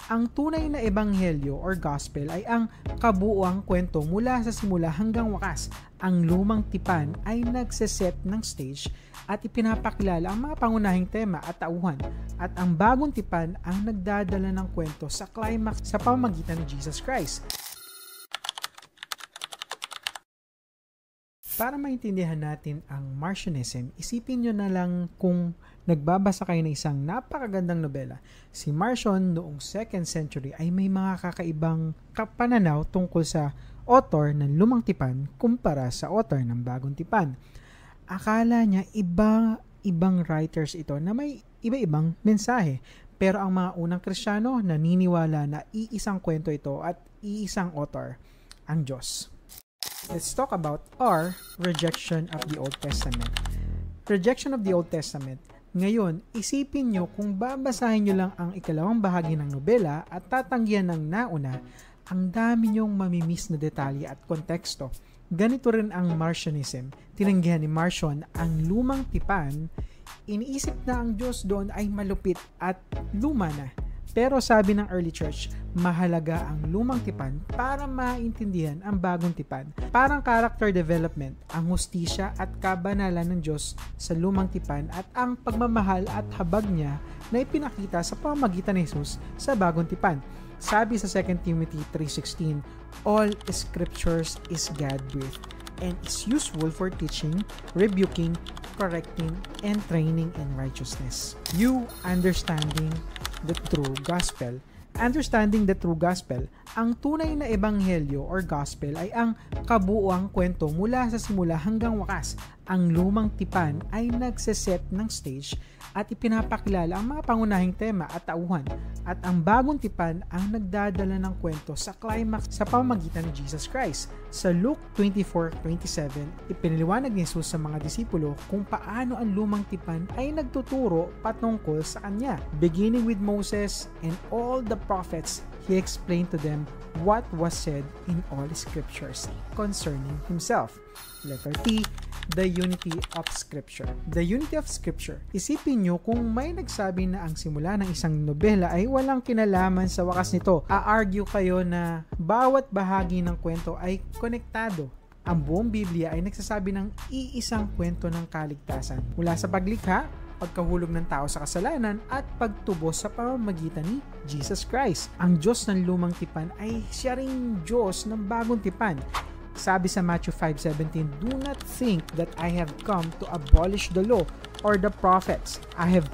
Ang tunay na ebanghelyo or gospel ay ang kabuuang kwento mula sa simula hanggang wakas. Ang lumang tipan ay nagseset ng stage at ipinapakilala ang mga pangunahing tema at tauhan, at ang bagong tipan ang nagdadala ng kwento sa climax sa pamamagitan ni Jesus Christ. Para maintindihan natin ang Marcionism, isipin nyo na lang kung nagbabasa kayo ng isang napakagandang nobela. Si Marcion noong 2nd century ay may mga kakaibang pananaw tungkol sa author ng Lumang Tipan kumpara sa author ng Bagong Tipan. Akala niya ibang writers ito na may iba-ibang mensahe. Pero ang mga unang Kristiyano naniniwala na iisang kwento ito at iisang author, ang Diyos. Let's talk about our rejection of the Old Testament. Rejection of the Old Testament. Ngayon, isipin nyo kung babasahin nyo lang ang ikalawang bahagi ng nobela at tatanggihan ng nauna, ang dami nyong mamimiss na detalye at konteksto. Ganito rin ang Marcionism. Tinanggihan ni Marcion ang lumang tipan, iniisip na ang Diyos doon ay malupit at luma na. Pero sabi ng early church, mahalaga ang lumang tipan para maintindihan ang bagong tipan. Parang character development, ang hustisya at kabanalan ng Diyos sa lumang tipan at ang pagmamahal at habag niya na ipinakita sa pamamagitan ni Jesus sa bagong tipan. Sabi sa 2 Timothy 3:16, all scriptures is God-breathed and is useful for teaching, rebuking, correcting, and training in righteousness. You understanding the true gospel. Understanding the true gospel, ang tunay na ebanghelyo or gospel ay ang kabuuang kwento mula sa simula hanggang wakas. Ang lumang tipan ay nagseset ng stage at ipinapakilala ang mga pangunahing tema at tauhan, at ang bagong tipan ang nagdadala ng kwento sa climax sa pamamagitan ni Jesus Christ. Sa Luke 24:27, ipinaliwanag ni Jesus sa mga disipulo kung paano ang lumang tipan ay nagtuturo patungkol sa kanya. Beginning with Moses and all the prophets, he explained to them what was said in all scriptures concerning himself. Letter T, the unity of Scripture. The unity of Scripture. Isipin nyo kung may nagsabi na ang simula ng isang nobela ay walang kinalaman sa wakas nito. A-argue kayo na bawat bahagi ng kwento ay konektado. Ang buong Biblia ay nagsasabi ng iisang kwento ng kaligtasan. Mula sa paglikha, pagkahulog ng tao sa kasalanan at pagtubos sa pamamagitan ni Jesus Christ. Ang Diyos ng lumang tipan ay siya ring Diyos ng bagong tipan. Sabi sa Matthew 5:17, do not think that I have come to abolish the law or the prophets. I have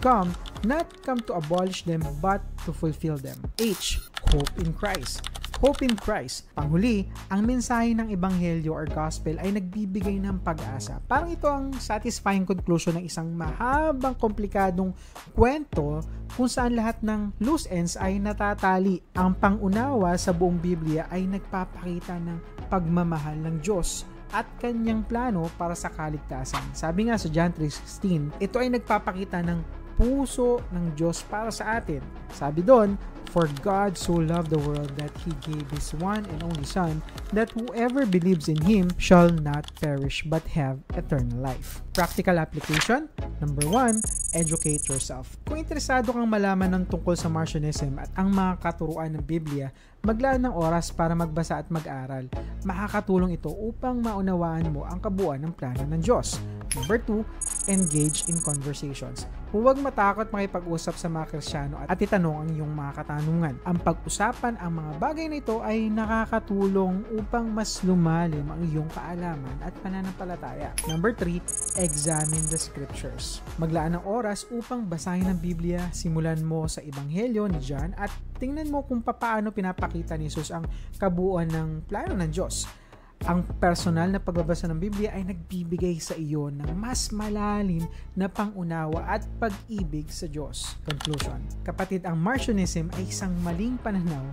not come to abolish them but to fulfill them. H. Hope in Christ. Hope in Christ. Panghuli, ang mensahe ng ebanghelyo or gospel ay nagbibigay ng pag-asa. Parang ito ang satisfying conclusion ng isang mahabang komplikadong kwento kung saan lahat ng loose ends ay natatali. Ang pangunawa sa buong Biblia ay nagpapakita ng pagmamahal ng Diyos at kanyang plano para sa kaligtasan. Sabi nga sa John 3:16, ito ay nagpapakita ng puso ng Diyos para sa atin. Sabi doon, for God so loved the world that He gave His one and only Son, that whoever believes in Him shall not perish but have eternal life. Practical application. Number 1, educate yourself. Kung interesado kang malaman ng tungkol sa Marcionism at ang mga katuruan ng Biblia, maglaan ng oras para magbasa at mag-aral. Makakatulong ito upang maunawaan mo ang kabuuan ng plano ng Diyos. Number 2, engage in conversations. Huwag matakot makipag-usap sa mga Kristiyano at itanong ang iyong mga katanungan. Ang pag-usapan ang mga bagay na ito ay nakakatulong upang mas lumalim ang iyong kaalaman at pananampalataya. Number 3, examine the scriptures. Maglaan ng oras upang basahin ang Biblia, simulan mo sa Ebanghelyo ni John at tingnan mo kung paano pinapakita ni Jesus ang kabuuan ng plano ng Diyos. Ang personal na pagbabasa ng Biblia ay nagbibigay sa iyo ng mas malalim na pangunawa at pag-ibig sa Diyos. Conclusion. Kapatid, ang Marcionism ay isang maling pananaw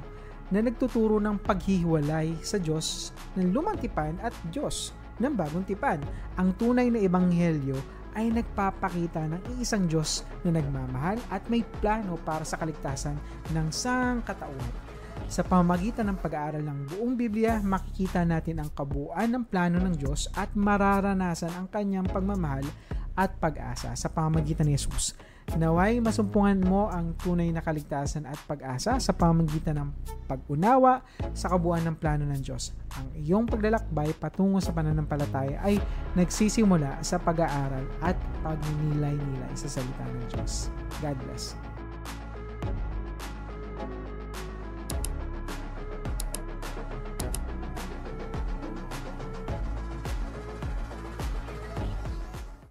na nagtuturo ng paghihiwalay sa Diyos ng lumang tipan at Diyos ng bagong tipan. Ang tunay na ebanghelyo ay nagpapakita ng iisang Diyos na nagmamahal at may plano para sa kaligtasan ng sangkatauhan. Sa pamamagitan ng pag-aaral ng buong Biblia, makikita natin ang kabuuan ng plano ng Diyos at mararanasan ang kanyang pagmamahal at pag-asa sa pamamagitan ni Jesus. Naway masumpungan mo ang tunay na kaligtasan at pag-asa sa pamamagitan ng pag-unawa sa kabuuan ng plano ng Diyos. Ang iyong paglalakbay patungo sa pananampalataya ay nagsisimula sa pag-aaral at pagninilay-nilay sa salita ng Diyos. God bless.